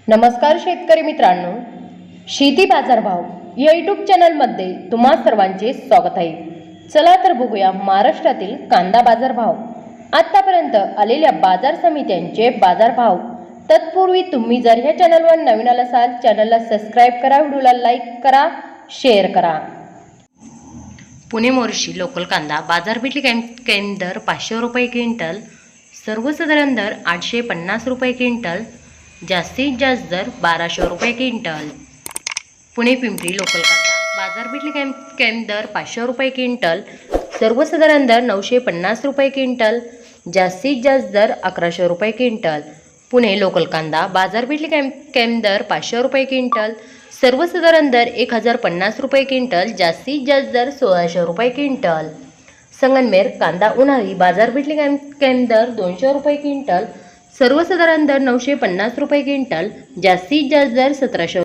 नमस्कार शेतकरी मित्रांनो, शेती बाजारभाव या यूट्यूब चॅनलमध्ये तुम्हा सर्वांचे स्वागत आहे। चला तर बघूया महाराष्ट्रातील कांदा बाजारभाव, आतापर्यंत आलेल्या बाजार समित्यांचे बाजारभाव। तत्पूर्वी तुम्ही जर ह्या चॅनलवर नवीन असाल, चॅनलला सबस्क्राइब करा, व्हिडिओला लाईक करा, शेअर करा। पुणे मोर्शी लोकल कांदा बाजारपेठ दर 500 रुपये क्विंटल, सर्वसाधारण दर 850 रुपये क्विंटल, जास्तीत जास्त दर 1200 रुपये क्विंटल। पुणे पिंपरी लोकल कांदा बाजारपेठ दर 500 रुपये क्विंटल, सर्वसाधारण दर 950 रुपये क्विंटल, जास्तीत जास्त दर 1100 रुपये क्विंटल। पुणे लोकल कांदा बाजारपेठ दर 500 रुपये क्विंटल, सर्वसाधारण दर 1050 रुपये क्विंटल, जास्तीत जास्त दर 1600 रुपये क्विंटल। संगमनेर कांदा उन्हाळी बाजारपेठ दर 200 रुपये क्विंटल, सर्वसाधारण दर 950 रुपये क्विंटल, जास्तीत जास्त दर 1700